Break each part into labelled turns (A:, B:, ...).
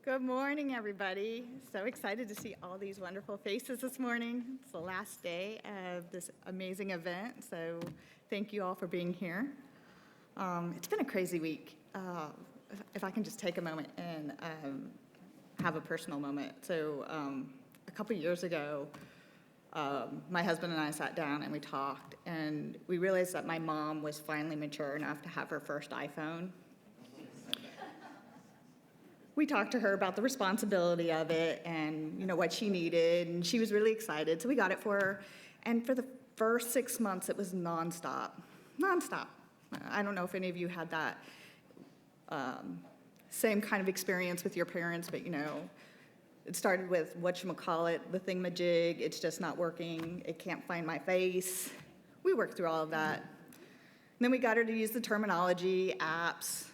A: Good morning, everybody. So excited to see all these wonderful faces this morning. It's the last day of this amazing event, so thank you all for being here. It's been a crazy week. If I can just take a moment and have a personal moment. So a couple years ago, my husband and I sat down and we talked, and we realized that my mom was finally mature enough to have her first iPhone. We talked to her about the responsibility of it and, you know, what she needed, and she was really excited, so we got it for her. And for the first 6 months, it was nonstop. I don't know if any of you had that same kind of experience with your parents, but, you know, it started with whatchamacallit, the thingamajig, it's just not working, it can't find my face. We worked through all of that. And then we got her to use the terminology, apps,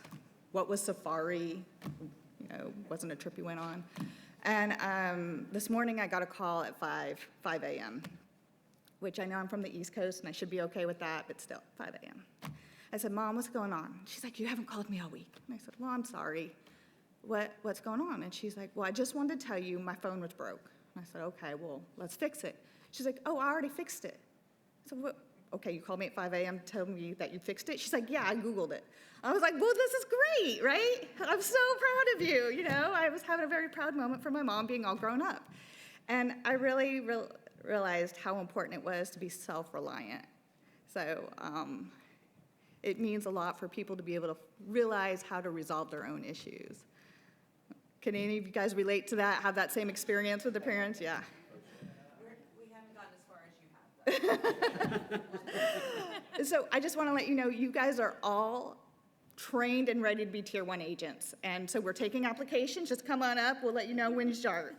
A: what was Safari, wasn't a trip you went on. And this morning I got a call at 5 a.m., which I know I'm from the East Coast and I should be okay with that, but still, 5 a.m. I said, Mom, what's going on? She's like, you haven't called me all week. And I said, well, I'm sorry. What's going on? And she's like, well, I just wanted to tell you my phone was broke. And I said, okay, well, let's fix it. She's like, oh, I already fixed it. I said, what? Okay, you called me at 5 a.m. to tell me that you fixed it? She's like, yeah, I Googled it. I was like, well, this is great, right? I'm so proud of you, you know? I was having a very proud moment for my mom being all grown up. And I really realized how important it was to be self-reliant. So it means a lot for people to be able to realize how to resolve their own issues. Can any of you guys relate to that, have that same experience with their parents? Yeah.
B: We haven't gotten as far as you have, though.
A: So I just want to let you know, you guys are all trained and ready to be Tier 1 agents. And so we're taking applications. Just come on up. We'll let you know when you start.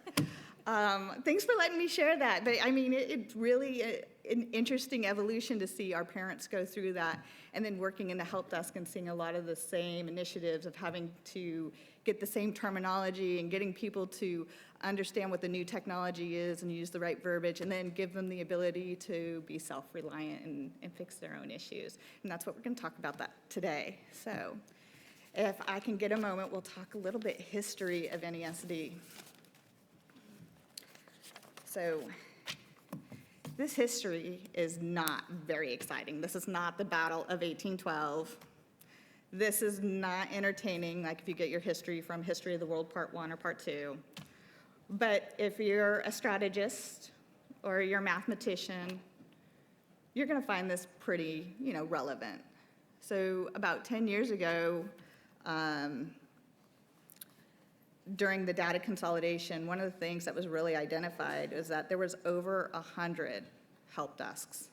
A: Thanks for letting me share that. But I mean, it's really an interesting evolution to see our parents go through that, and then working in the help desk and seeing a lot of the same initiatives of having to get the same terminology and getting people to understand what the new technology is and use the right verbiage, and then give them the ability to be self-reliant and fix their own issues. And that's what we're going to talk about that today. So if I can get a moment, we'll talk a little bit history of NESD. So this history is not very exciting. This is not the Battle of 1812. This is not entertaining, like if you get your history from History of the World Part 1 or Part 2. But if you're a strategist or you're a mathematician, you're going to find this pretty, relevant. So about 10 years ago, during the data consolidation, one of the things that was really identified is that there was over 100 help desks.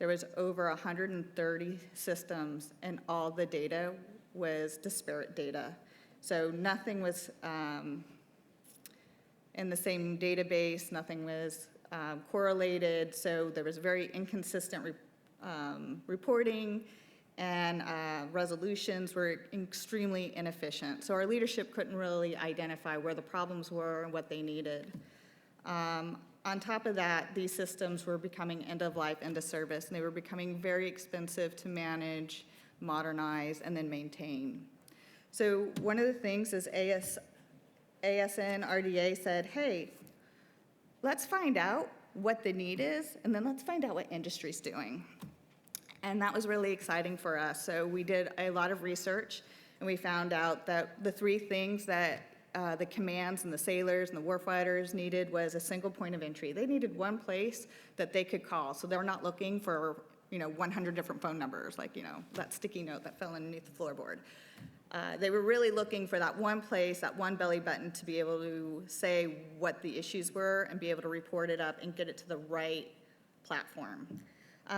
A: There was over 130 systems, and all the data was disparate data. So nothing was in the same database, nothing was correlated, so there was very inconsistent reporting, and resolutions were extremely inefficient. So our leadership couldn't really identify where the problems were and what they needed. On top of that, these systems were becoming end of life, end of service, and they were becoming very expensive to manage, modernize, and then maintain. So one of the things is ASN RDA said, hey, let's find out what the need is, and then let's find out what industry's doing. And that was really exciting for us. So we did a lot of research, and we found out that the three things that the commands and the sailors and the warfighters needed was a single point of entry. They needed one place that they could call, so they're not looking for 100 different phone numbers, like that sticky note that fell underneath the floorboard. They were really looking for that one place, that one belly button, to be able to say what the issues were and be able to report it up and get it to the right platform.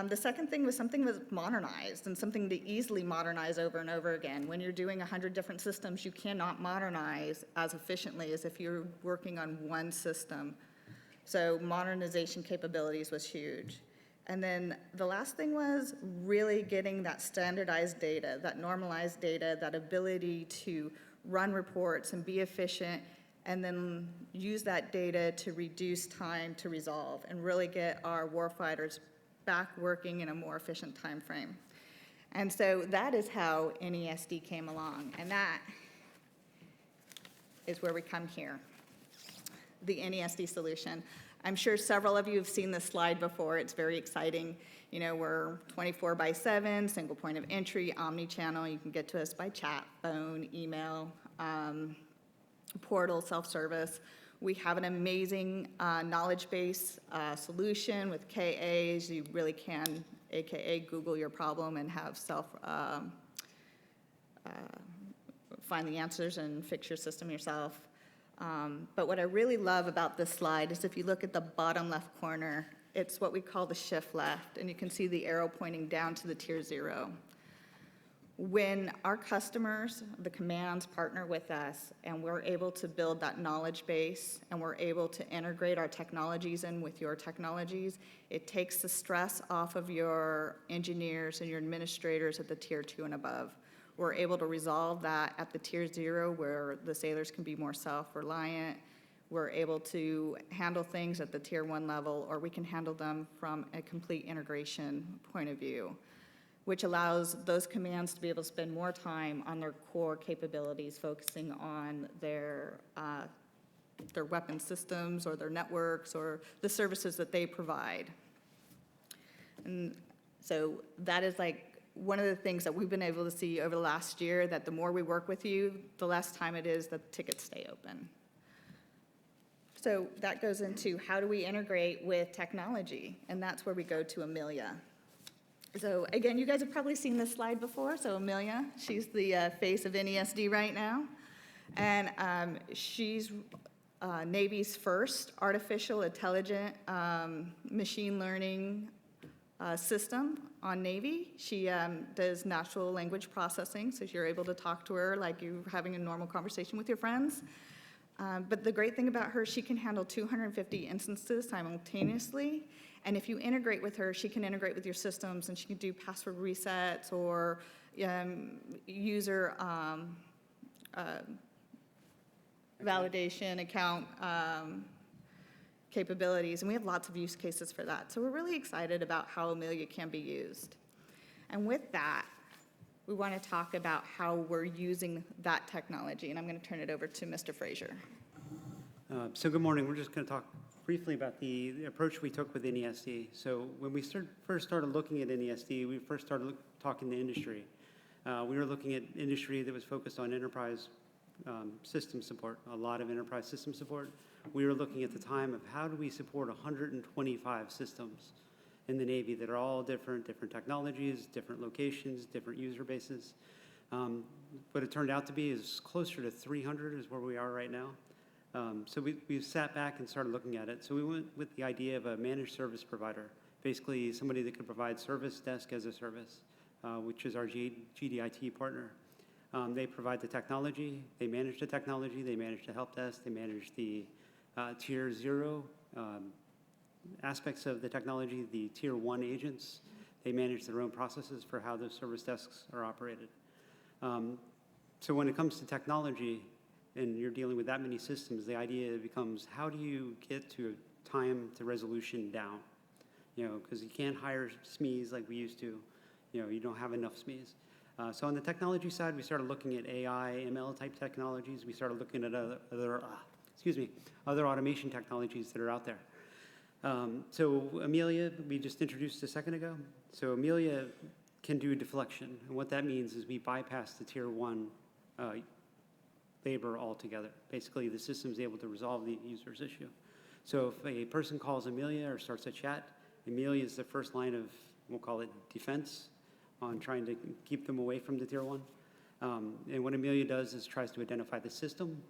A: The second thing was something that was modernized and something to easily modernize over and over again. When you're doing 100 different systems, you cannot modernize as efficiently as if you're working on one system. So modernization capabilities was huge. And then the last thing was really getting that standardized data, that normalized data, that ability to run reports and be efficient, and then use that data to reduce time to resolve and really get our warfighters back working in a more efficient time frame. And so that is how NESD came along. And that is where we come here, the NESD solution. I'm sure several of you have seen this slide before. It's very exciting. You know, we're 24/7, single point of entry, omni-channel. You can get to us by chat, phone, email, portal, self-service. We have an amazing knowledge base solution with KAs. You really can, AKA, Google your problem and have find the answers and fix your system yourself. But what I really love about this slide is if you look at the bottom left corner, it's what we call the shift left, and you can see the arrow pointing down to the tier 0. When our customers, the commands, partner with us, and we're able to build that knowledge base, and we're able to integrate our technologies in with your technologies, it takes the stress off of your engineers and your administrators at the tier 2 and above. We're able to resolve that at the tier 0 where the sailors can be more self-reliant. We're able to handle things at the tier 1 level, or we can handle them from a complete integration point of view, which allows those commands to be able to spend more time on their core capabilities, focusing on their weapon systems or their networks or the services that they provide. And so that is like one of the things that we've been able to see over the last year, that the more we work with you, the less time it is that the tickets stay open. So that goes into how do we integrate with technology, and that's where we go to Amelia. So again, you guys have probably seen this slide before. So Amelia, she's the face of NESD right now, and she's Navy's first artificial intelligent machine learning system on Navy. She does natural language processing, so you're able to talk to her like you're having a normal conversation with your friends. But the great thing about her, she can handle 250 instances simultaneously. And if you integrate with her, she can integrate with your systems, and she can do password resets or user validation, account capabilities. And we have lots of use cases for that. So we're really excited about how Amelia can be used. And with that, we want to talk about how we're using that technology. And I'm going to turn it over to Mr. Frazier.
C: So good morning. We're just going to talk briefly about the approach we took with NESD. So when we first started looking at NESD, we first started talking to industry. We were looking at industry that was focused on enterprise system support, a lot of enterprise system support. We were looking at the time of how do we support 125 systems in the Navy that are all different technologies, different locations, different user bases. What it turned out to be is closer to 300 is where we are right now. So we sat back and started looking at it. So we went with the idea of a managed service provider, basically somebody that could provide service desk as a service, which is our GDIT partner. They provide the technology, they manage the technology, they manage the help desk, they manage the tier 0 aspects of the technology, the tier 1 agents. They manage their own processes for how those service desks are operated. So when it comes to technology, and you're dealing with that many systems, the idea becomes how do you get to time to resolution down? You know, because you can't hire SMEs like we used to. You know, you don't have enough SMEs. So on the technology side, we started looking at AI, ML type technologies. We started looking at other automation technologies that are out there. So Amelia, we just introduced a second ago. So Amelia can do deflection, and what that means is we bypass the tier 1 labor altogether. Basically, the system is able to resolve the user's issue. So if a person calls Amelia or starts a chat, Amelia is the first line of, we'll call it defense, on trying to keep them away from the tier 1. And what Amelia does is tries to identify the system.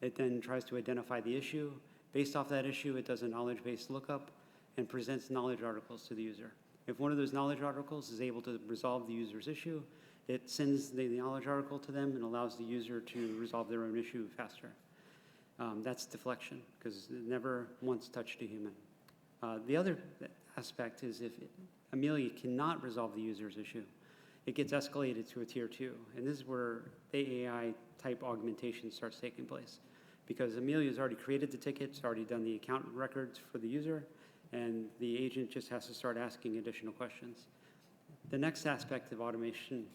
C: It then tries to identify the issue. Based off that issue, it does a knowledge-based lookup and presents knowledge articles to the user. If one of those knowledge articles is able to resolve the user's issue, it sends the knowledge article to them and allows the user to resolve their own issue faster. That's deflection, because it never once touched a human. The other aspect is if Amelia cannot resolve the user's issue, it gets escalated to a tier 2. And this is where the AI type augmentation starts taking place. Because Amelia's already created the tickets, already done the account records for the user, and the agent just has to start asking additional questions. The next aspect of automation,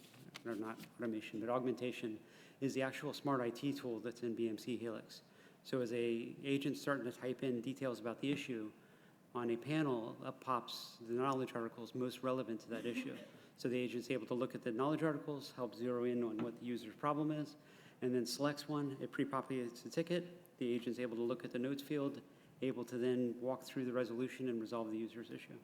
C: or not automation, but augmentation, is the actual smart IT tool that's in BMC Helix. So as a agent starting to type in details about the issue, on a panel, up pops the knowledge articles most relevant to that issue. So the agent's able to look at the knowledge articles, help zero in on what the user's problem is, and then selects one, it pre-populates the ticket, the agent's able to look at the notes field, able to then walk through the resolution and resolve the user's issue.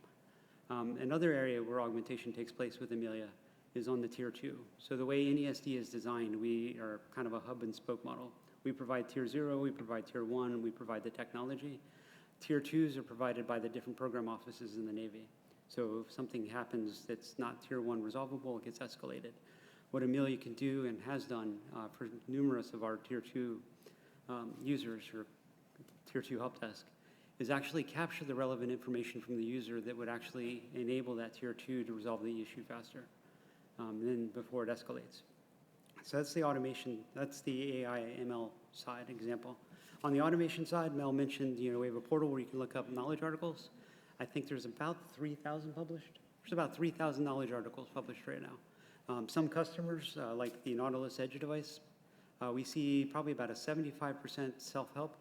C: Another area where augmentation takes place with Amelia is on the tier 2. So the way NESD is designed, we are kind of a hub and spoke model. We provide tier 0, we provide tier 1, we provide the technology. Tier 2s are provided by the different program offices in the Navy. So if something happens that's not tier 1 resolvable, it gets escalated. What Amelia can do and has done for numerous of our tier 2 users or tier 2 help desk is actually capture the relevant information from the user that would actually enable that tier 2 to resolve the issue faster than before it escalates. So that's the automation, that's the AI ML side example. On the automation side, Mel mentioned, we have a portal where you can look up knowledge articles. I think there's about 3,000 published. There's about 3,000 knowledge articles published right now. Some customers, like the Nautilus Edge device, we see probably about a 75% self-help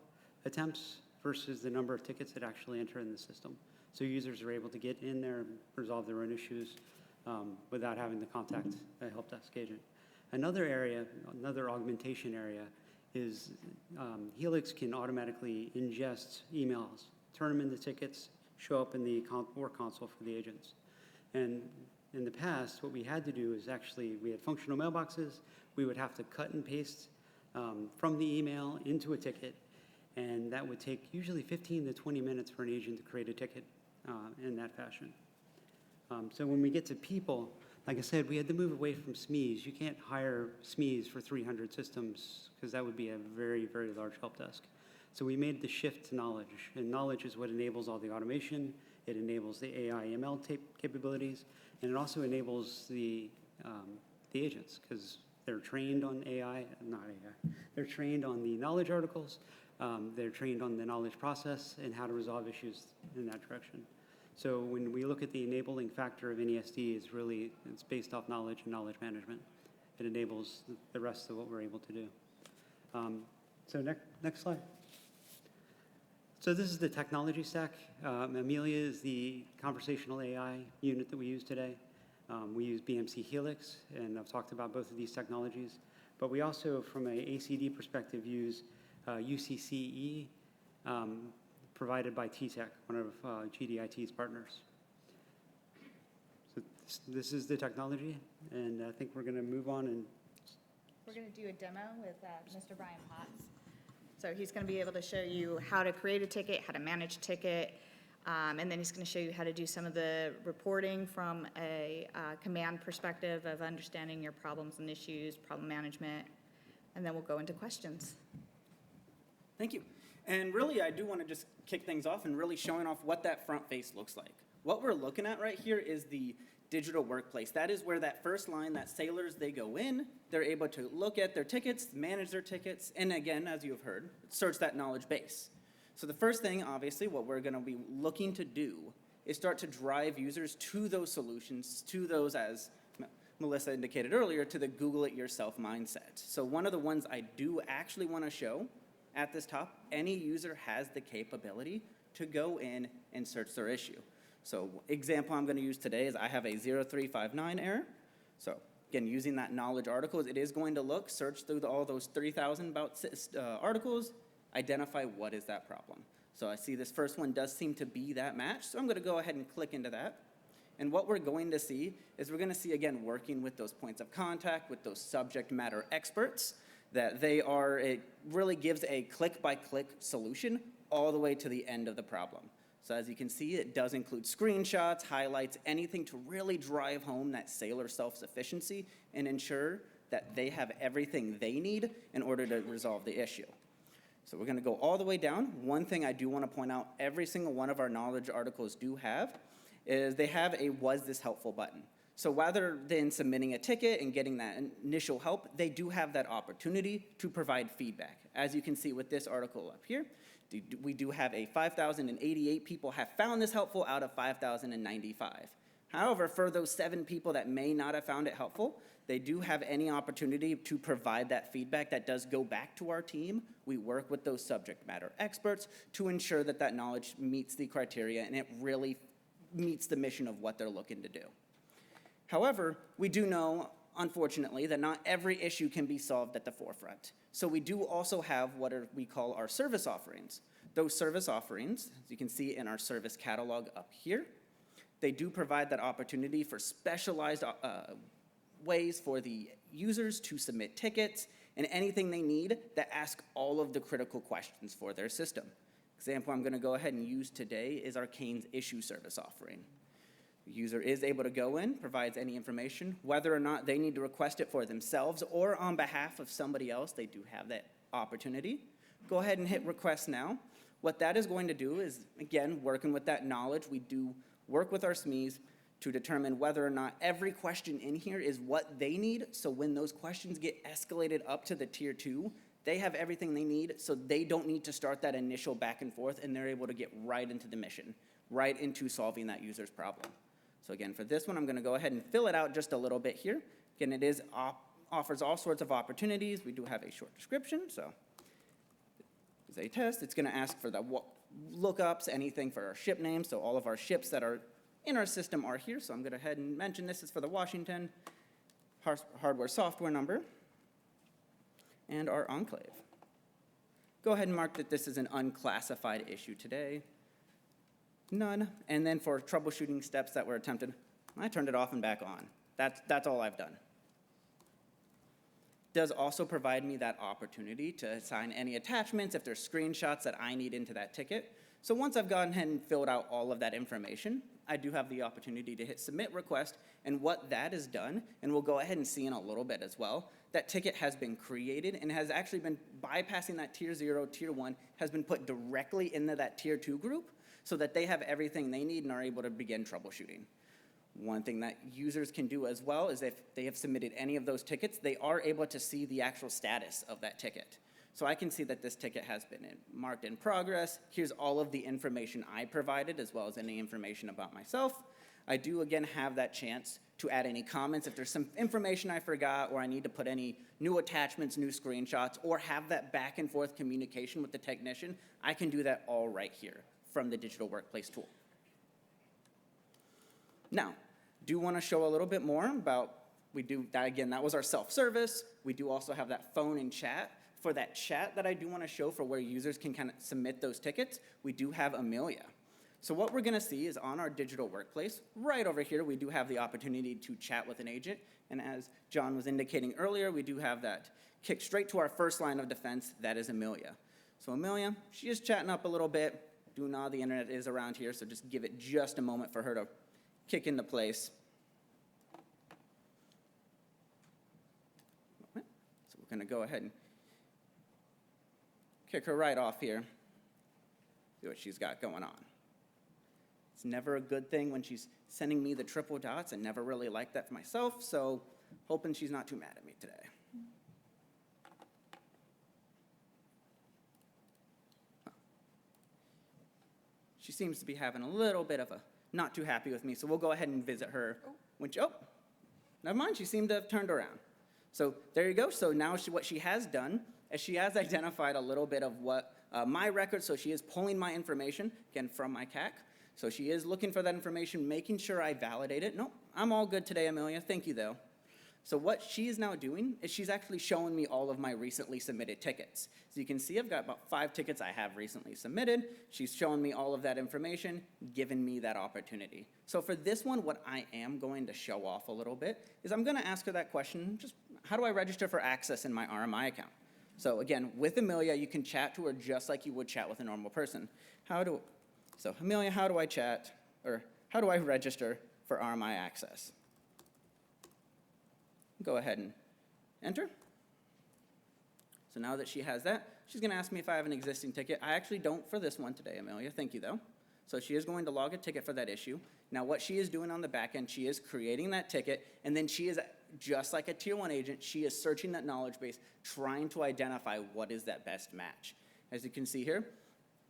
C: attempts versus the number of tickets that actually enter in the system. So users are able to get in there and resolve their own issues without having to contact a help desk agent. Another area, another augmentation area is Helix can automatically ingest emails, turn them into tickets, show up in the work console for the agents. And in the past, what we had to do is actually, we had functional mailboxes, we would have to cut and paste from the email into a ticket, and that would take usually 15 to 20 minutes for an agent to create a ticket in that fashion. So when we get to people, like I said, we had to move away from SMEs. You can't hire SMEs for 300 systems because that would be a very, very large help desk. So we made the shift to knowledge, and knowledge is what enables all the automation. It enables the AI ML capabilities, and it also enables the agents because they're trained on AI, not AI. They're trained on the knowledge articles. They're trained on the knowledge process and how to resolve issues in that direction. So when we look at the enabling factor of NESD, it's based off knowledge and knowledge management. It enables the rest of what we're able to do. So next slide. So this is the technology stack. Amelia is the conversational AI unit that we use today. We use BMC Helix, and I've talked about both of these technologies. But we also, from an ACD perspective, use UCCE, provided by T-Tech, one of GDIT's partners. So this is the technology, and I think we're going to move on and
A: We're going to do a demo with Mr. Brian Potts. So he's going to be able to show you how to create a ticket, how to manage a ticket, and then he's going to show you how to do some of the reporting from a command perspective of understanding your problems and issues, problem management, and then we'll go into questions.
D: Thank you. And really, I do want to just kick things off and really showing off what that front face looks like. What we're looking at right here is the digital workplace. That is where that first line, that sailors, they go in, they're able to look at their tickets, manage their tickets, and again, as you have heard, search that knowledge base. So the first thing, obviously, what we're going to be looking to do is start to drive users to those solutions, to those, as Melissa indicated earlier, to the Google it yourself mindset. So one of the ones I do actually want to show at this top, any user has the capability to go in and search their issue. So example I'm going to use today is I have a 0359 error. So again, using that knowledge articles, it is going to look, search through all those 3,000 about articles, identify what is that problem. So I see this first one does seem to be that match, so I'm going to go ahead and click into that. And what we're going to see is we're going to see, again, working with those points of contact, with those subject matter experts, that they are, it really gives a click-by-click solution all the way to the end of the problem. So as you can see, it does include screenshots, highlights, anything to really drive home that sailor self-sufficiency and ensure that they have everything they need in order to resolve the issue. So we're going to go all the way down. One thing I do want to point out, every single one of our knowledge articles do have is they have a "Was this helpful?" button. So rather than submitting a ticket and getting that initial help, they do have that opportunity to provide feedback. As you can see with this article up here, we do have 5,088 people have found this helpful out of 5,095. However, for those 7 people that may not have found it helpful, they do have any opportunity to provide that feedback that does go back to our team. We work with those subject matter experts to ensure that that knowledge meets the criteria and it really meets the mission of what they're looking to do. However, we do know, unfortunately, that not every issue can be solved at the forefront. So we do also have what we call our service offerings. Those service offerings, as you can see in our service catalog up here, they do provide that opportunity for specialized ways for the users to submit tickets and anything they need that ask all of the critical questions for their system. Example I'm going to go ahead and use today is our Canes issue service offering. The user is able to go in, provides any information, whether or not they need to request it for themselves or on behalf of somebody else, they do have that opportunity. Go ahead and hit request now. What that is going to do is, again, working with that knowledge, we do work with our SMEs to determine whether or not every question in here is what they need, so when those questions get escalated up to the tier 2, they have everything they need, so they don't need to start that initial back and forth, and they're able to get right into the mission, right into solving that user's problem. So again, for this one, I'm going to go ahead and fill it out just a little bit here. Again, it offers all sorts of opportunities. We do have a short description, so it's a test. It's going to ask for the lookups, anything for our ship names, so all of our ships that are in our system are here, so I'm going to go ahead and mention this is for the Washington hardware software number and our enclave. Go ahead and mark that this is an unclassified issue today. None. And then for troubleshooting steps that were attempted, I turned it off and back on. That's all I've done. Does also provide me that opportunity to assign any attachments if there's screenshots that I need into that ticket. So once I've gone ahead and filled out all of that information, I do have the opportunity to hit submit request, and what that is done, and we'll go ahead and see in a little bit as well, that ticket has been created and has actually been bypassing that tier 0, tier 1, has been put directly into that tier 2 group so that they have everything they need and are able to begin troubleshooting. One thing that users can do as well is if they have submitted any of those tickets, they are able to see the actual status of that ticket. So I can see that this ticket has been marked in progress. Here's all of the information I provided, as well as any information about myself. I do, again, have that chance to add any comments. If there's some information I forgot, or I need to put any new attachments, new screenshots, or have that back and forth communication with the technician, I can do that all right here from the Digital Workplace tool. Now, do want to show a little bit more about, we do that again, that was our self-service. We do also have that phone and chat. For that chat that I do want to show for where users can kind of submit those tickets, we do have Amelia. So what we're going to see is on our Digital Workplace, right over here, we do have the opportunity to chat with an agent. And as John was indicating earlier, we do have that kick straight to our first line of defense, that is Amelia. So Amelia, she is chatting up a little bit. Do know the internet is around here, so just give it just a moment for her to kick into place. So we're going to go ahead and kick her right off here. See what she's got going on. It's never a good thing when she's sending me the triple dots. I never really like that for myself, so hoping she's not too mad at me today. She seems to be having a little bit of a not too happy with me, so we'll go ahead and visit her. Never mind, she seemed to have turned around. So there you go. So now what she has done is she has identified a little bit of what my record, so she is pulling my information, again, from my CAC. So she is looking for that information, making sure I validate it. Nope, I'm all good today, Amelia. Thank you, though. So what she is now doing is she's actually showing me all of my recently submitted tickets. So you can see I've got about 5 tickets I have recently submitted. She's showing me all of that information, giving me that opportunity. So for this one, what I am going to show off a little bit is I'm going to ask her that question, just how do I register for access in my RMI account? So again, with Amelia, you can chat to her just like you would chat with a normal person. So Amelia, how do I chat, or how do I register for RMI access? Go ahead and enter. So now that she has that, she's going to ask me if I have an existing ticket. I actually don't for this one today, Amelia. Thank you, though. So she is going to log a ticket for that issue. Now what she is doing on the back end, she is creating that ticket, and then she is, just like a Tier 1 agent, she is searching that knowledge base, trying to identify what is that best match. As you can see here,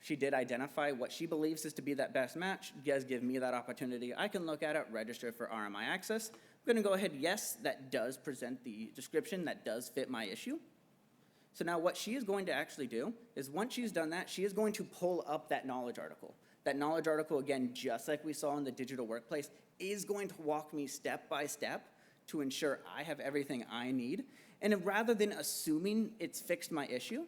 D: She did identify what she believes is to be that best match. Does give me that opportunity. I can look at it, register for RMI access. I'm going to go ahead, yes, that does present the description, that does fit my issue. So now what she is going to actually do is once she's done that, she is going to pull up that knowledge article. That knowledge article, again, just like we saw in the digital workplace, is going to walk me step by step to ensure I have everything I need. And rather than assuming it's fixed my issue,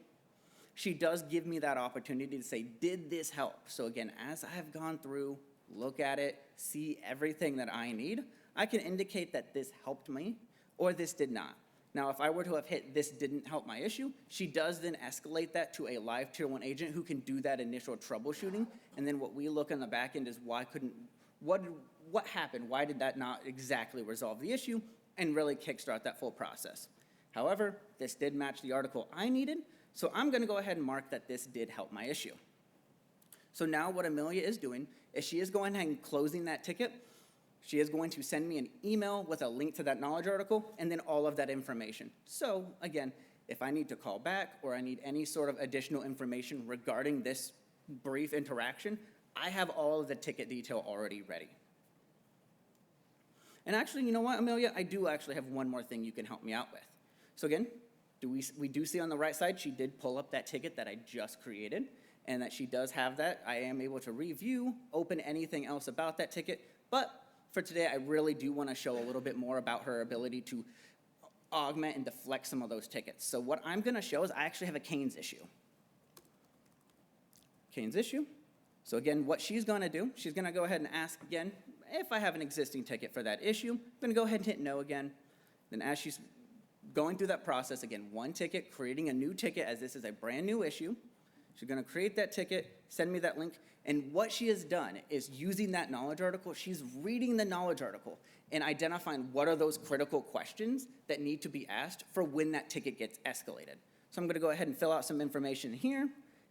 D: she does give me that opportunity to say, did this help? So again, as I have gone through, look at it, see everything that I need, I can indicate that this helped me or this did not. Now, if I were to have hit this didn't help my issue, she does then escalate that to a live tier 1 agent who can do that initial troubleshooting. And then what we look on the back end is what happened? Why did that not exactly resolve the issue and really kickstart that full process? However, this did match the article I needed, so I'm going to go ahead and mark that this did help my issue. So now what Amelia is doing is she is going ahead and closing that ticket. She is going to send me an email with a link to that knowledge article and then all of that information. So again, if I need to call back or I need any sort of additional information regarding this brief interaction, I have all of the ticket detail already ready. And actually, you know what, Amelia? I do actually have one more thing you can help me out with. So again, we do see on the right side, she did pull up that ticket that I just created, and that she does have that. I am able to review, open anything else about that ticket, but for today, I really do want to show a little bit more about her ability to augment and deflect some of those tickets. So what I'm going to show is I actually have a Canes issue. Canes issue. So again, what she's going to do, she's going to go ahead and ask again, if I have an existing ticket for that issue, I'm going to go ahead and hit no again. Then as she's going through that process, again, one ticket, creating a new ticket as this is a brand new issue. She's going to create that ticket, send me that link, and what she has done is using that knowledge article, she's reading the knowledge article and identifying what are those critical questions that need to be asked for when that ticket gets escalated. So I'm going to go ahead and fill out some information here.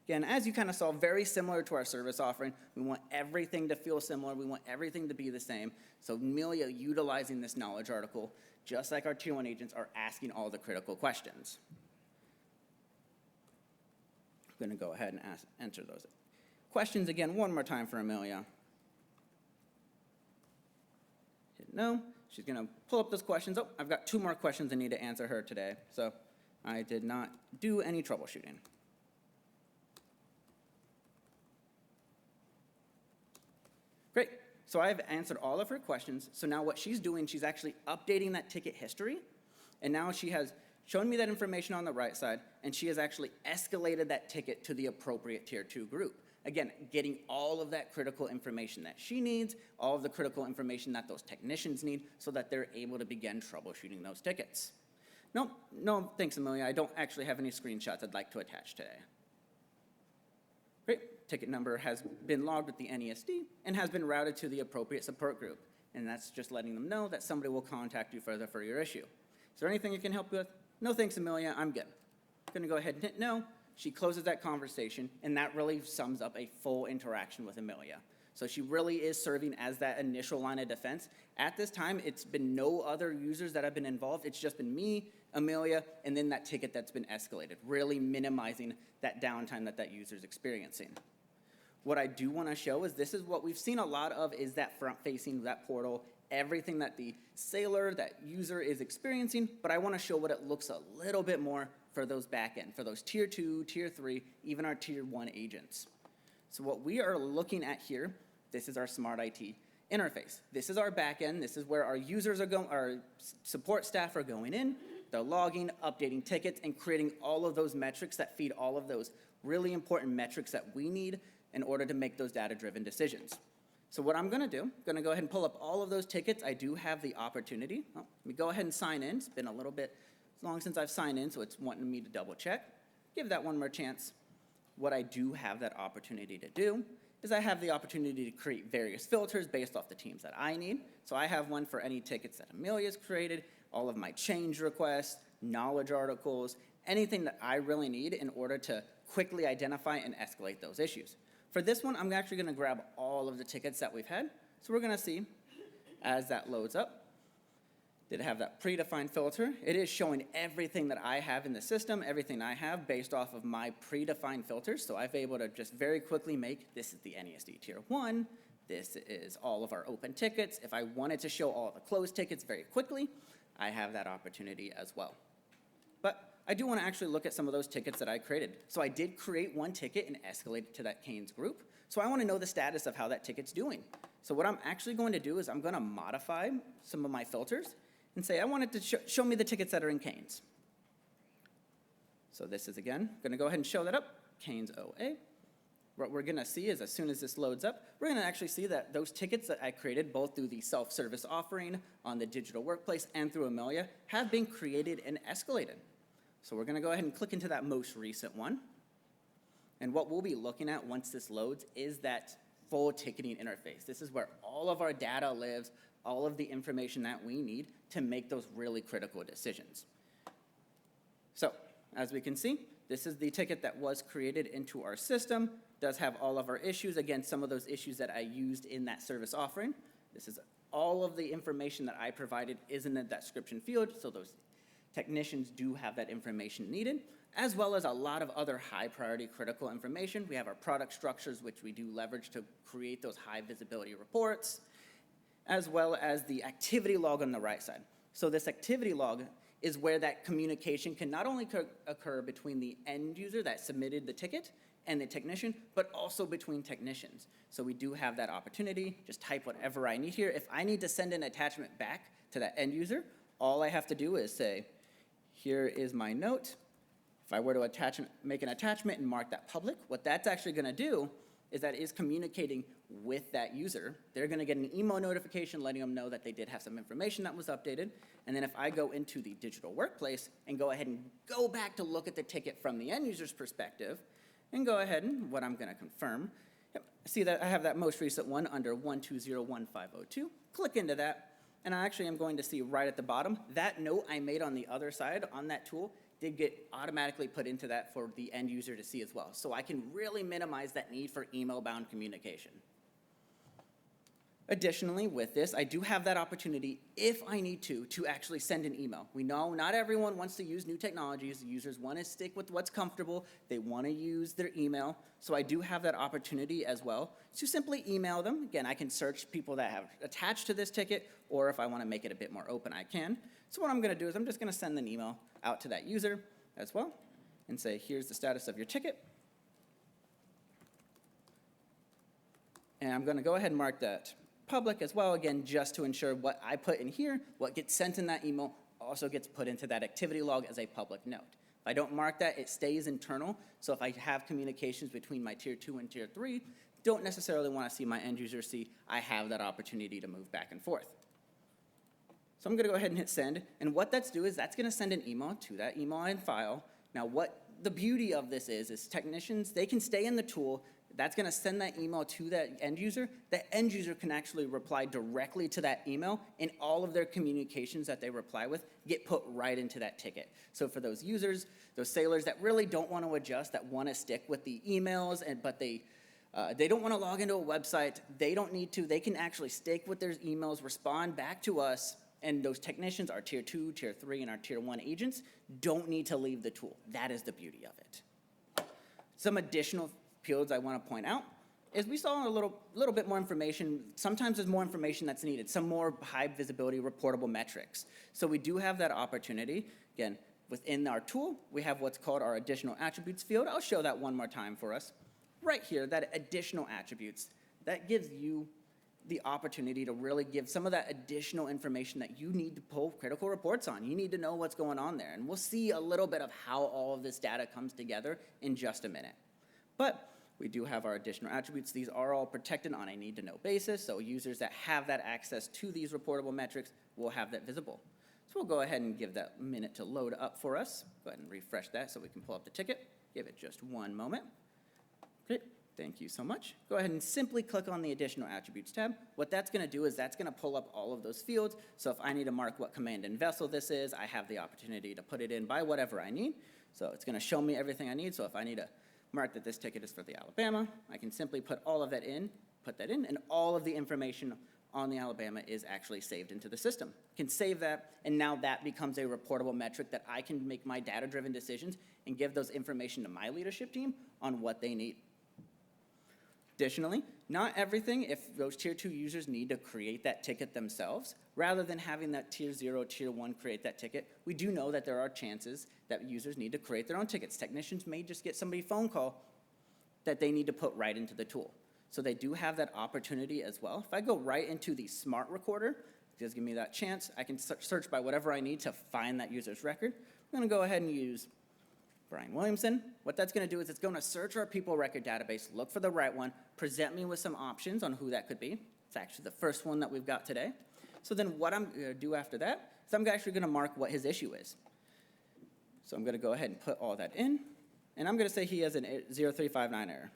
D: Again, as you kind of saw, very similar to our service offering. We want everything to feel similar. We want everything to be the same. So Amelia utilizing this knowledge article, just like our Tier 1 agents, are asking all the critical questions. I'm going to go ahead and answer those questions again one more time for Amelia. Hit no. She's going to pull up those questions. Oh, I've got 2 more questions I need to answer her today. So I did not do any troubleshooting. Great. So I've answered all of her questions. So now what she's doing, she's actually updating that ticket history. And now she has shown me that information on the right side, and she has actually escalated that ticket to the appropriate Tier 2 group. Again, getting all of that critical information that she needs, all of the critical information that those technicians need, so that they're able to begin troubleshooting those tickets. No, thanks, Amelia. I don't actually have any screenshots I'd like to attach today. Great. Ticket number has been logged with the NESD and has been routed to the appropriate support group. And that's just letting them know that somebody will contact you further for your issue. Is there anything you can help with? No, thanks, Amelia. I'm good. I'm going to go ahead and hit no. She closes that conversation, and that really sums up a full interaction with Amelia. So she really is serving as that initial line of defense. At this time, it's been no other users that have been involved. It's just been me, Amelia, and then that ticket that's been escalated, really minimizing that downtime that that user's experiencing. What I do want to show is this is what we've seen a lot of is that front-facing, that portal, everything that the sailor, that user is experiencing, but I want to show what it looks a little bit more for those back end, for those Tier 2, Tier 3, even our Tier 1 agents. So what we are looking at here, this is our Smart IT interface. This is our back end. This is where our users are going, our support staff are going in, they're logging, updating tickets, and creating all of those metrics that feed all of those really important metrics that we need in order to make those data-driven decisions. So what I'm going to do, I'm going to go ahead and pull up all of those tickets. I do have the opportunity. Let me go ahead and sign in. It's been a little bit long since I've signed in, so it's wanting me to double check. Give that one more chance. What I do have that opportunity to do is I have the opportunity to create various filters based off the teams that I need. So I have one for any tickets that Amelia's created, all of my change requests, knowledge articles, anything that I really need in order to quickly identify and escalate those issues. For this one, I'm actually going to grab all of the tickets that we've had. So we're going to see as that loads up. Did have that predefined filter. It is showing everything that I have in the system, everything I have based off of my predefined filters. So I've been able to just very quickly make, this is the NESD Tier 1, this is all of our open tickets. If I wanted to show all the closed tickets very quickly, I have that opportunity as well. But I do want to actually look at some of those tickets that I created. So I did create one ticket and escalate it to that Canes group. So I want to know the status of how that ticket's doing. So what I'm actually going to do is I'm going to modify some of my filters and say, I want it to show me the tickets that are in Canes. So this is, again, going to go ahead and show that up, Canes OA. What we're going to see is as soon as this loads up, we're going to actually see that those tickets that I created, both through the self-service offering on the digital workplace and through Amelia, have been created and escalated. So we're going to go ahead and click into that most recent one. And what we'll be looking at once this loads is that full ticketing interface. This is where all of our data lives, all of the information that we need to make those really critical decisions. So, as we can see, this is the ticket that was created into our system. Does have all of our issues. Again, some of those issues that I used in that service offering. This is all of the information that I provided is in the description field, so those technicians do have that information needed, as well as a lot of other high priority critical information. We have our product structures, which we do leverage to create those high visibility reports, as well as the activity log on the right side. So this activity log is where that communication can not only occur between the end user that submitted the ticket and the technician, but also between technicians. So we do have that opportunity. Just type whatever I need here. If I need to send an attachment back to that end user, all I have to do is say, here is my note. If I were to make an attachment and mark that public, what that's actually gonna do is that is communicating with that user. They're gonna get an email notification letting them know that they did have some information that was updated. And then if I go into the digital workplace and go ahead and go back to look at the ticket from the end user's perspective, and go ahead and what I'm gonna confirm, see that I have that most recent one under 1201502. Click into that, and I actually am going to see right at the bottom, that note I made on the other side on that tool did get automatically put into that for the end user to see as well. So I can really minimize that need for email-bound communication. Additionally, with this, I do have that opportunity, if I need to actually send an email. We know not everyone wants to use new technologies. Users want to stick with what's comfortable. They want to use their email. So I do have that opportunity as well to simply email them. Again, I can search people that have attached to this ticket, or if I want to make it a bit more open, I can. So what I'm going to do is I'm just going to send an email out to that user as well and say, here's the status of your ticket. And I'm going to go ahead and mark that public as well, again, just to ensure what I put in here, what gets sent in that email, also gets put into that activity log as a public note. If I don't mark that, it stays internal. So if I have communications between my tier 2 and tier 3, don't necessarily want to see my end user see I have that opportunity to move back and forth. So I'm going to go ahead and hit send. And what that's do is that's going to send an email to that email and file. Now, what the beauty of this is technicians, they can stay in the tool. That's going to send that email to that end user. The end user can actually reply directly to that email, and all of their communications that they reply with get put right into that ticket. So for those users, those sailors that really don't want to adjust, that want to stick with the emails, but they don't want to log into a website, they don't need to. They can actually stick with their emails, respond back to us, and those technicians, our tier 2, tier 3, and our tier 1 agents, don't need to leave the tool. That is the beauty of it. Some additional fields I want to point out is we saw a little bit more information. Sometimes there's more information that's needed, some more high visibility reportable metrics. So we do have that opportunity. Again, within our tool, we have what's called our additional attributes field. I'll show that one more time for us. Right here, that additional attributes, that gives you the opportunity to really give some of that additional information that you need to pull critical reports on. You need to know what's going on there. And we'll see a little bit of how all of this data comes together in just a minute. But we do have our additional attributes. These are all protected on a need-to-know basis, so users that have that access to these reportable metrics will have that visible. So we'll go ahead and give that a minute to load up for us. Go ahead and refresh that so we can pull up the ticket. Give it just one moment. Great, thank you so much. Go ahead and simply click on the additional attributes tab. What that's gonna do is that's gonna pull up all of those fields. So if I need to mark what command and vessel this is, I have the opportunity to put it in by whatever I need. So it's gonna show me everything I need. So if I need to mark that this ticket is for the Alabama, I can simply put all of that in, and all of the information on the Alabama is actually saved into the system. Can save that, and now that becomes a reportable metric that I can make my data-driven decisions and give those information to my leadership team on what they need. Additionally, not everything, if those tier 2 users need to create that ticket themselves, rather than having that tier 0, tier 1 create that ticket, we do know that there are chances that users need to create their own tickets. Technicians may just get somebody phone call that they need to put right into the tool. So they do have that opportunity as well. If I go right into the smart recorder, it does give me that chance. I can search by whatever I need to find that user's record. I'm gonna go ahead and use Brian Williamson. What that's gonna do is it's gonna search our people record database, look for the right one, present me with some options on who that could be. It's actually the first one that we've got today. So then what I'm gonna do after that is I'm actually gonna mark what his issue is. So I'm gonna go ahead and put all that in, and I'm gonna say he has an 0359 error.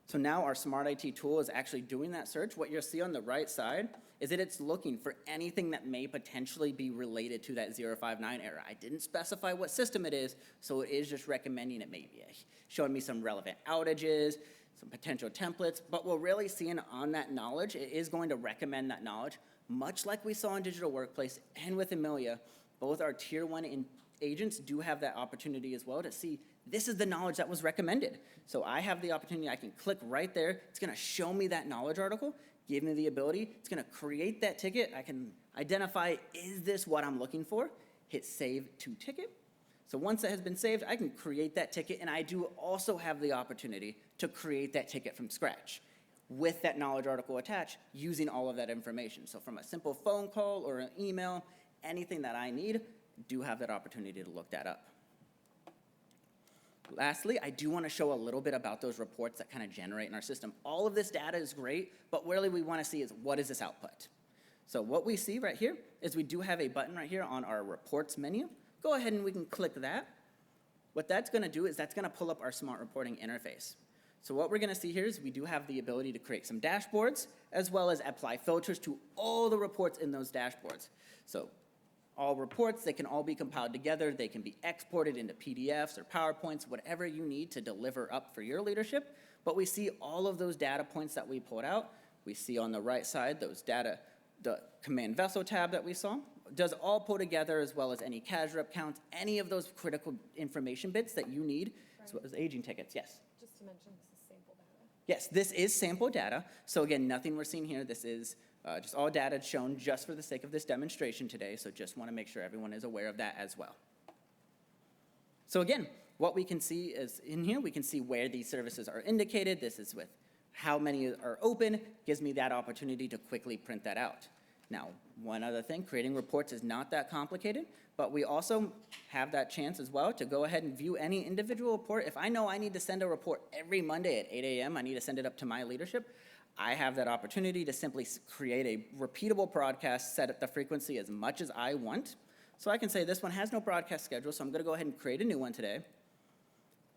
D: So now our smart IT tool is actually doing that search. What you'll see on the right side is that it's looking for anything that may potentially be related to that 059 error. I didn't specify what system it is, so it is just recommending it maybe. Showing me some relevant outages, some potential templates, but we're really seeing on that knowledge, it is going to recommend that knowledge, much like we saw in Digital Workplace and with Amelia. Both our tier 1 agents do have that opportunity as well to see this is the knowledge that was recommended. So I have the opportunity, I can click right there. It's gonna show me that knowledge article, give me the ability. It's gonna create that ticket. I can identify, is this what I'm looking for? Hit save to ticket. So once that has been saved, I can create that ticket, and I do also have the opportunity to create that ticket from scratch with that knowledge article attached using all of that information. So from a simple phone call or an email, anything that I need, do have that opportunity to look that up. Lastly, I do want to show a little bit about those reports that kind of generate in our system. All of this data is great, but really we want to see is what is this output? So what we see right here is we do have a button right here on our reports menu. Go ahead and we can click that. What that's going to do is that's going to pull up our smart reporting interface. So what we're going to see here is we do have the ability to create some dashboards as well as apply filters to all the reports in those dashboards. So all reports, they can all be compiled together. They can be exported into PDFs or PowerPoints, whatever you need to deliver up for your leadership. But we see all of those data points that we pulled out. We see on the right side those data, the command vessel tab that we saw, does all pull together as well as any cash rep counts, any of those critical information bits that you need, as well as aging tickets. Yes?
B: Just to mention, this is sample data.
D: Yes, this is sample data. So again, nothing we're seeing here. This is just all data shown just for the sake of this demonstration today, so just want to make sure everyone is aware of that as well. So again, what we can see is in here, we can see where these services are indicated. This is with how many are open, gives me that opportunity to quickly print that out. Now, one other thing, creating reports is not that complicated, but we also have that chance as well to go ahead and view any individual report. If I know I need to send a report every Monday at 8 a.m., I need to send it up to my leadership, I have that opportunity to simply create a repeatable broadcast, set up the frequency as much as I want. So I can say this one has no broadcast schedule, so I'm going to go ahead and create a new one today.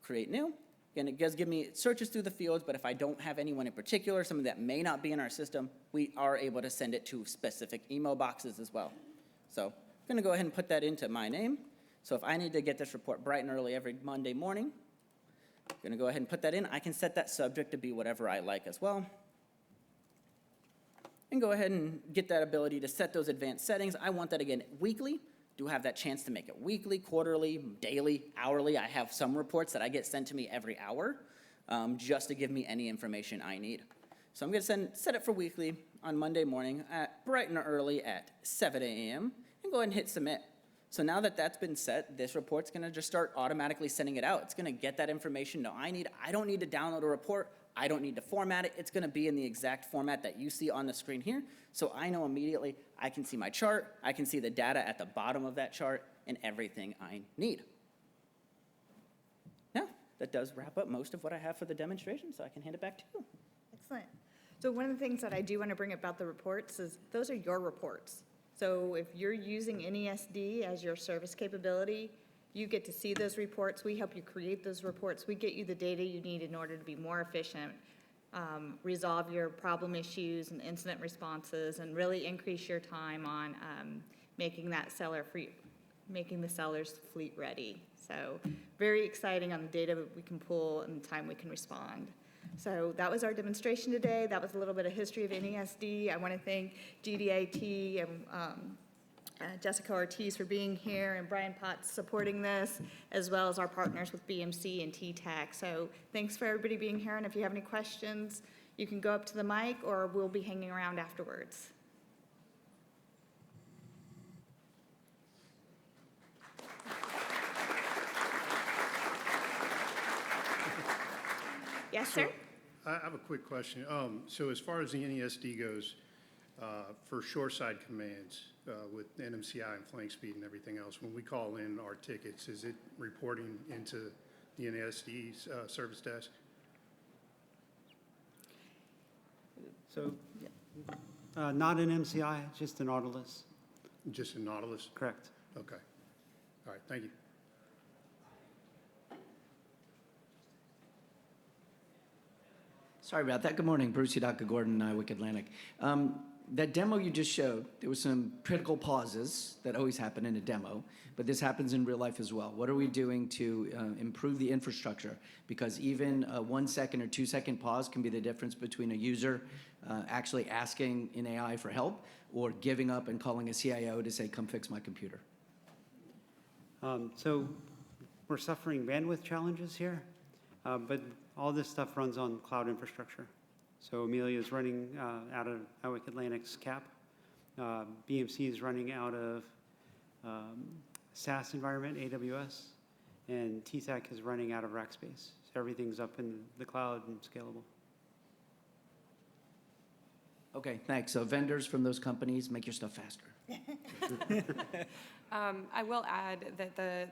D: Create new. Again, it does give me, it searches through the fields, but if I don't have anyone in particular, something that may not be in our system, we are able to send it to specific email boxes as well. So I'm going to go ahead and put that into my name. So if I need to get this report bright and early every Monday morning, I'm going to go ahead and put that in. I can set that subject to be whatever I like as well. And go ahead and get that ability to set those advanced settings. I want that, again, weekly. Do have that chance to make it weekly, quarterly, daily, hourly. I have some reports that I get sent to me every hour just to give me any information I need. So I'm going to set it for weekly on Monday morning at bright and early at 7 a.m. and go ahead and hit submit. So now that that's been set, this report's going to just start automatically sending it out. It's going to get that information that I need. I don't need to download a report. I don't need to format it. It's going to be in the exact format that you see on the screen here. So I know immediately I can see my chart, I can see the data at the bottom of that chart, and everything I need. Now, that does wrap up most of what I have for the demonstration, so I can hand it back to you.
A: Excellent. So one of the things that I do want to bring about the reports is those are your reports. So if you're using NESD as your service capability, you get to see those reports. We help you create those reports. We get you the data you need in order to be more efficient, resolve your problem issues and incident responses, and really increase your time on making the seller's fleet ready. So very exciting on the data that we can pull and the time we can respond. So that was our demonstration today. That was a little bit of history of NESD. I want to thank GDIT and Jessica Ortiz for being here, and Brian Potts supporting this, as well as our partners with BMC and TTAC. So thanks for everybody being here, and if you have any questions, you can go up to the mic, or we'll be hanging around afterwards. Yes, sir?
E: I have a quick question. So as far as the NESD goes, for shoreside commands, with NMCI and flank speed and everything else, when we call in our tickets, is it reporting into the NESD's service desk?
C: So, not an MCI, just an Nautilus.
E: Just in Nautilus?
C: Correct.
E: Okay. All right, thank you.
F: Sorry about that. Good morning, Bruce Udaka Gordon, Wick Atlantic. That demo you just showed, there were some critical pauses that always happen in a demo, but this happens in real life as well. What are we doing to improve the infrastructure? Because even a 1 second or 2 second pause can be the difference between a user actually asking in AI for help or giving up and calling a CIO to say, come fix my computer.
C: So we're suffering bandwidth challenges here, but all this stuff runs on cloud infrastructure. So Amelia is running out of Wick Atlantic's CAP. BMC is running out of SaaS environment, AWS, and TTAC is running out of Rackspace. So everything's up in the cloud and scalable.
F: Okay, thanks. So vendors from those companies, make your stuff faster.
B: I will add that the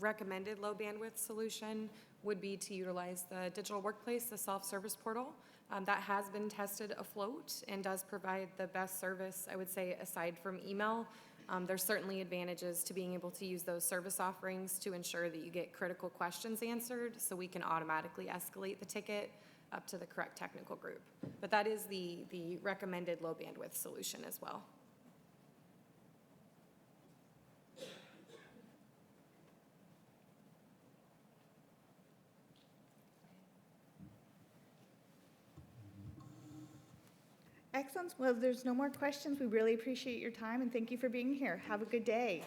B: recommended low bandwidth solution would be to utilize the digital workplace, the self-service portal. That has been tested afloat and does provide the best service, I would say, aside from email. There's certainly advantages to being able to use those service offerings to ensure that you get critical questions answered so we can automatically escalate the ticket up to the correct technical group. But that is the recommended low bandwidth solution as well.
A: Excellent. Well, there's no more questions. We really appreciate your time, and thank you for being here. Have a good day.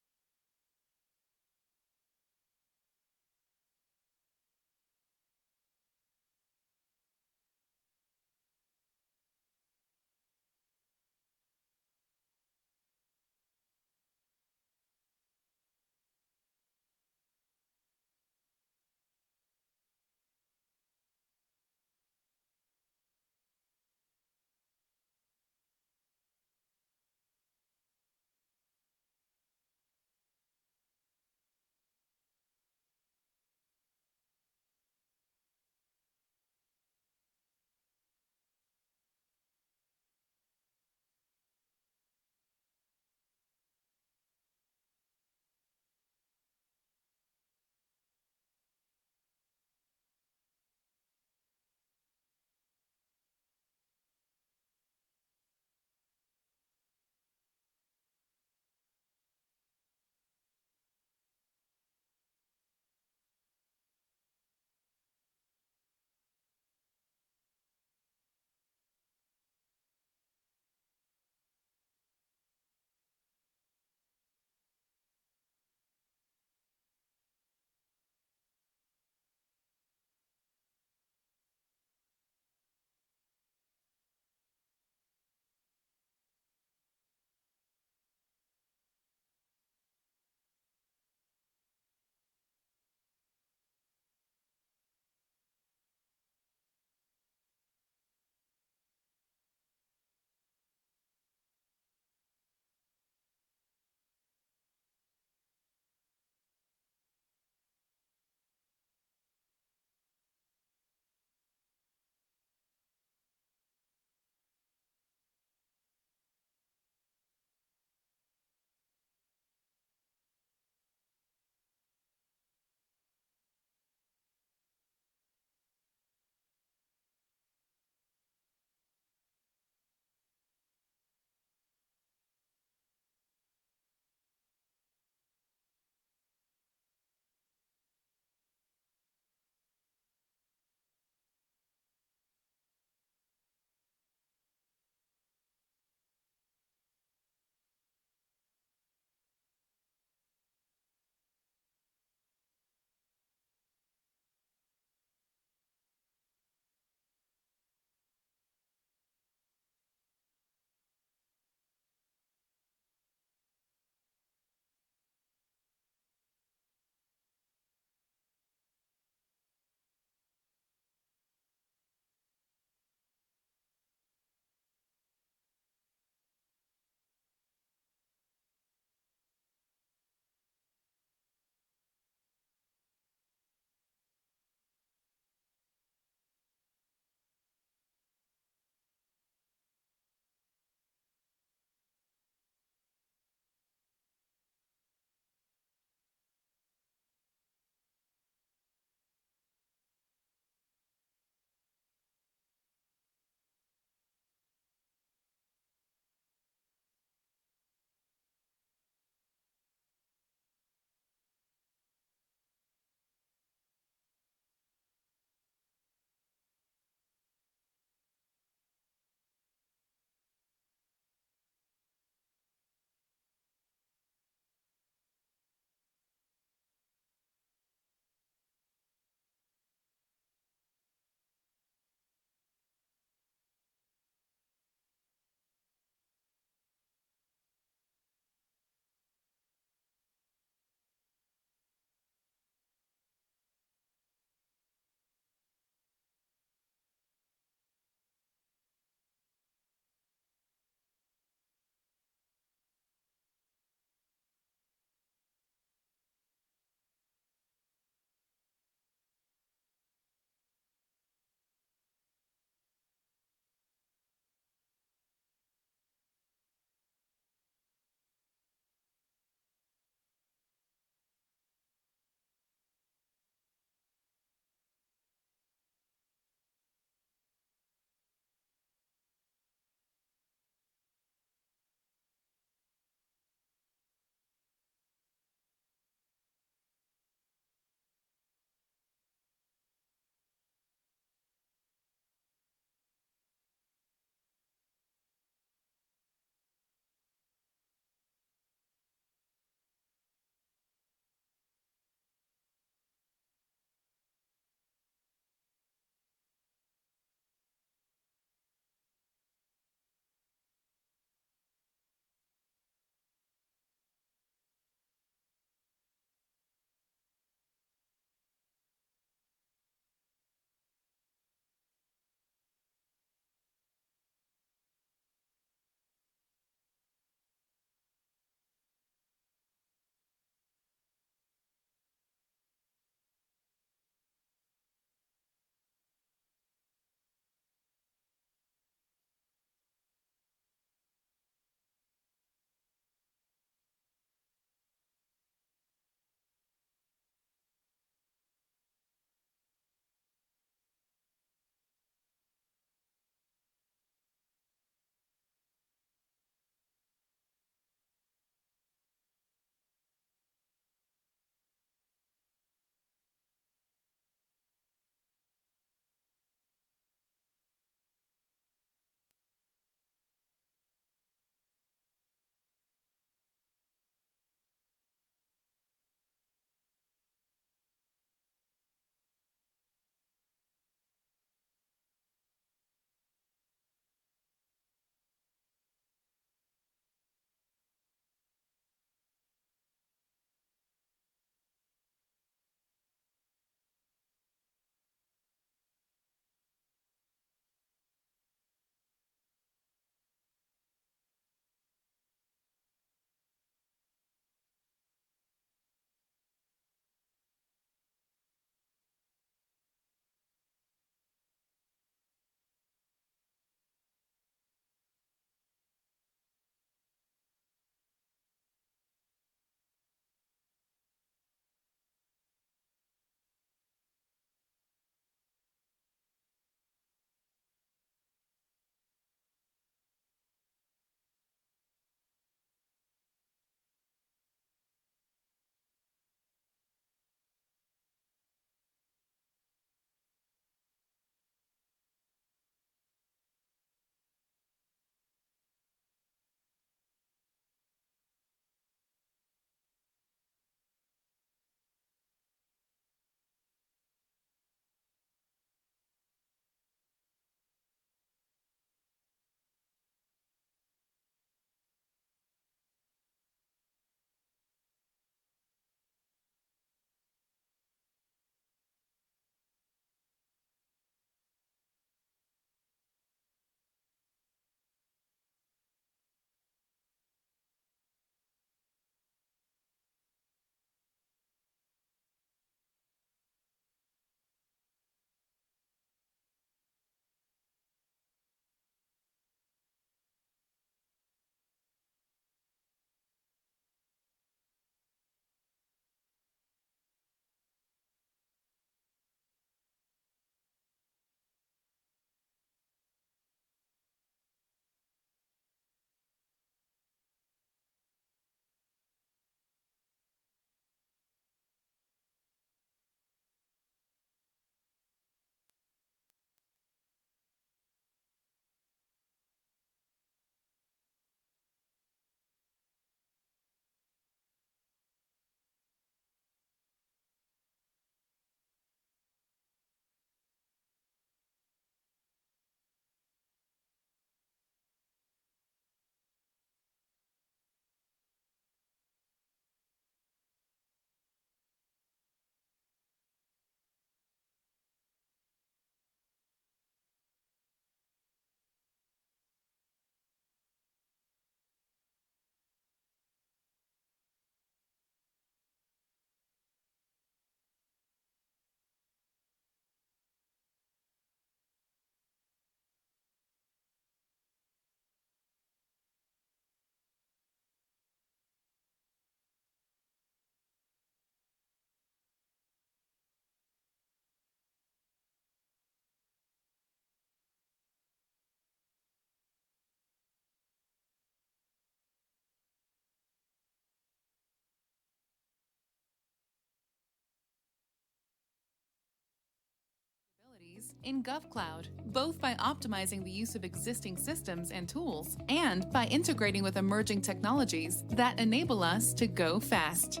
G: in GovCloud, both by optimizing the use of existing systems and tools and by integrating with emerging technologies that enable us to go fast.